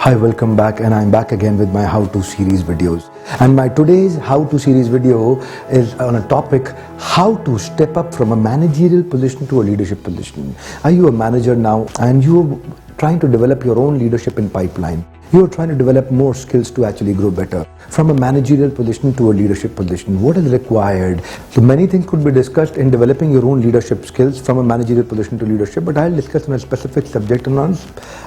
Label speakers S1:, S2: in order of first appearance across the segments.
S1: Hi, welcome back, and I'm back again with my how-to series videos. And my today's how-to series video is on a topic: how to step up from a managerial position to a leadership position. Are you a manager now and you're trying to develop your own leadership in pipeline? You're trying to develop more skills to actually grow better. From a managerial position to a leadership position, what is required? So many things could be discussed in developing your own leadership skills from a managerial position to leadership, but I'll discuss on a specific subject and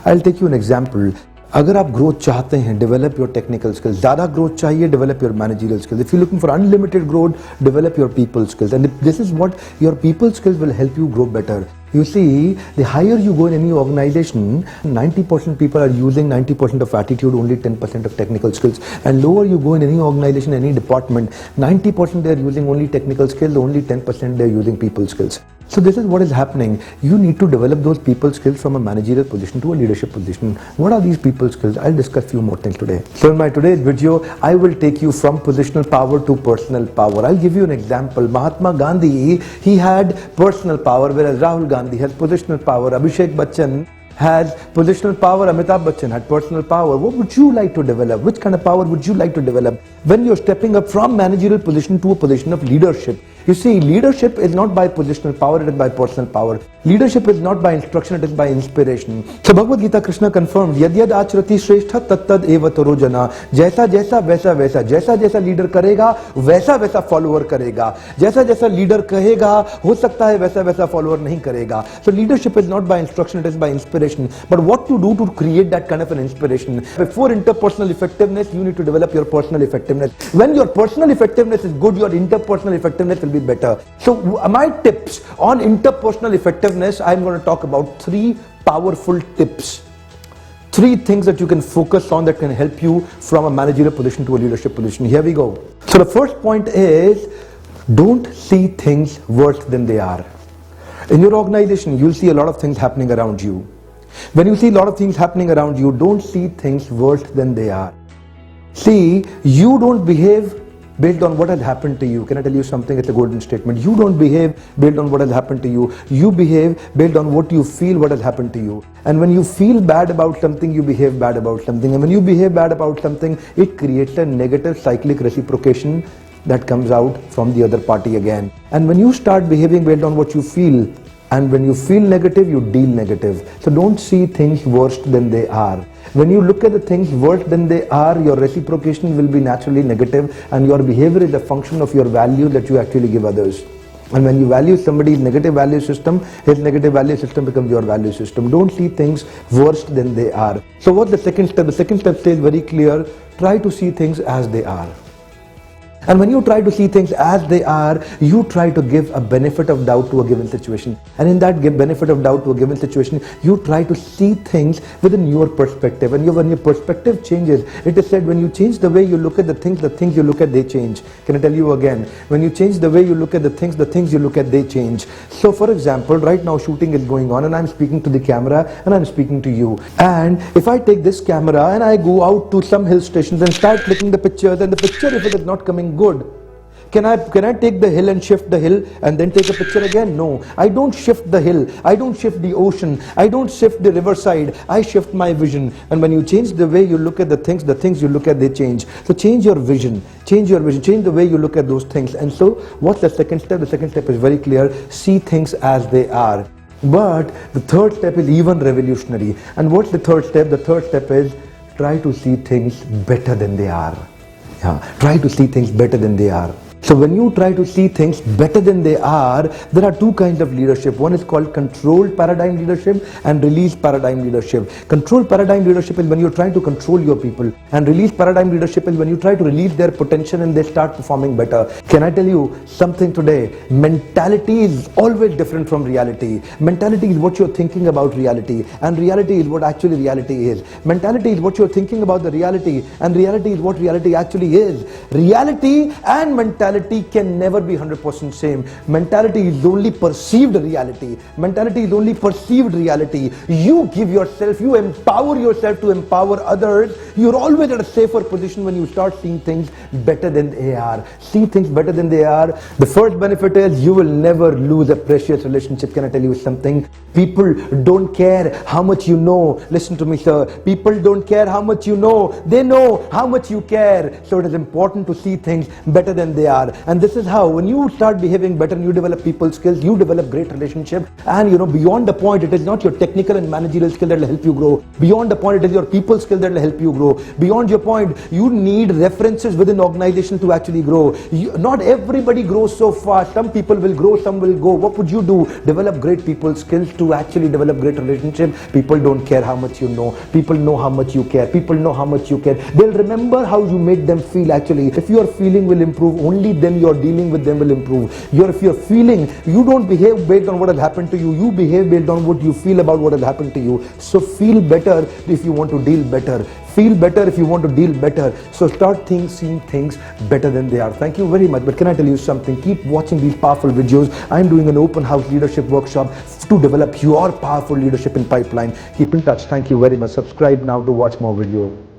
S1: I'll take you an example. अगर आप growth चाहते हैं, develop your technical skills. ज़्यादा growth चाहिए, develop your managerial skills. If you looking for unlimited growth, develop your people skills. And this is what your people skills will help you grow better. You see, the higher you go in any organization, 90% people are using 90% of attitude, only 10% of technical skills. And lower you go in any organization, any department, 90% they are using only technical skills, only 10% they are using people skills. So this is what is happening. You need to develop those people skills from a managerial position to a leadership position. What are these people skills? I'll discuss few more things today. So in my today's video, I will take you from positional power to personal power. I'll give you an example. Mahatma Gandhi, he had personal power, whereas Rahul Gandhi has positional power. Abhishek Bachchan has positional power. Amitabh Bachchan had personal power. What would you like to develop? Which kind of power would you like to develop when you're stepping up from managerial position to a position of leadership? You see, leadership is not by positional power, it is by personal power. Leadership is not by instruction, it is by inspiration. So Bhagavad Gita, Krishna confirmed, yad yad achrati shrestha tat tad eva taro jana. Jaisa jaisa वैसा वैसा, जैसा जैसा leader करेगा वैसा वैसा follower करेगा. जैसा जैसा लीडर कहेगा हो सकता है वैसा वैसा फॉलोअर नहीं करेगा. So leadership is not by instruction, it is by inspiration. But what to do to create that kind of an inspiration? Before interpersonal effectiveness, you need to develop your personal effectiveness. When your personal effectiveness is good, your interpersonal effectiveness will be better. So my tips on interpersonal effectiveness, I'm going to talk about 3 powerful tips. 3 things that you can focus on that can help you from a managerial position to a leadership position. Here we go. So the first point is, don't see things worse than they are. In your organization, you'll see a lot of things happening around you. When you see a lot of things happening around you, don't see things worse than they are. See, you don't behave based on what has happened to you. Can I tell you something? It's a golden statement. You don't behave based on what has happened to you. You behave based on what you feel what has happened to you. And when you feel bad about something, you behave bad about something. And when you behave bad about something, it creates a negative cyclic reciprocation that comes out from the other party again. And when you start behaving based on what you feel, and when you feel negative, you deal negative. So don't see things worse than they are. When you look at the things worse than they are, your reciprocation will be naturally negative, and your behavior is a function of your value that you actually give others. And when you value somebody's negative value system, his negative value system becomes your value system. Don't see things worse than they are. So what's the second step? The second step says very clear, try to see things as they are. And when you try to see things as they are, you try to give a benefit of doubt to a given situation. And in that benefit of doubt to a given situation, you try to see things within your perspective. And when your perspective changes, it is said when you change the way you look at the things you look at, they change. Can I tell you again? When you change the way you look at the things you look at, they change. So for example, right now shooting is going on and I'm speaking to the camera and I'm speaking to you. And if I take this camera and I go out to some hill stations and start clicking the pictures, and the picture, if it is not coming good, can I take the hill and shift the hill and then take a picture again? No, I don't shift the hill, I don't shift the ocean, I don't shift the riverside, I shift my vision. And when you change the way you look at the things you look at, they change. So change your vision, change the way you look at those things. And so what's the second step? The second step is very clear, see things as they are. But the third step is even revolutionary. And what's the third step? The third step is try to see things better than they are. Try to see things better than they are. So when you try to see things better than they are, there are 2 kinds of leadership. One is called controlled paradigm leadership and release paradigm leadership. Controlled paradigm leadership is when you're trying to control your people, and release paradigm leadership is when you try to release their potential and they start performing better. Can I tell you something today? Mentality is always different from reality. Mentality is what you're thinking about reality, and reality is what actually reality is. Mentality is what you're thinking about the reality, and reality is what reality actually is. Reality and mentality mentality can never be 100% same. Mentality is only perceived reality. Mentality is only perceived reality. You give yourself, you empower yourself to empower others. You're always at a safer position when you start seeing things better than they are. See things better than they are. The first benefit is you will never lose a precious relationship. Can I tell you something? People don't care how much you know. Listen to me, sir. People don't care how much you know. They know how much you care. So it is important to see things better than they are. And this is how, when you start behaving better and you develop people skills, you develop great relationship. And beyond the point, it is not your technical and managerial skill that will help you grow. Beyond the point, it is your people skill that will help you grow. Beyond your point, you need references within the organization to actually grow. Not everybody grows so fast. Some people will grow, some will go. What would you do? Develop great people skills to actually develop great relationship. People don't care how much you know. People know how much you care. People know how much you care. They'll remember how you made them feel actually. If your feeling will improve, only then your dealing with them will improve. If you're feeling, you don't behave based on what has happened to you. You behave based on what you feel about what has happened to you. So feel better if you want to deal better. Feel better if you want to deal better. So start seeing things better than they are. Thank you very much. But can I tell you something? Keep watching these powerful videos. I'm doing an open house leadership workshop to develop your powerful leadership in pipeline. Keep in touch. Thank you very much. Subscribe now to watch more videos.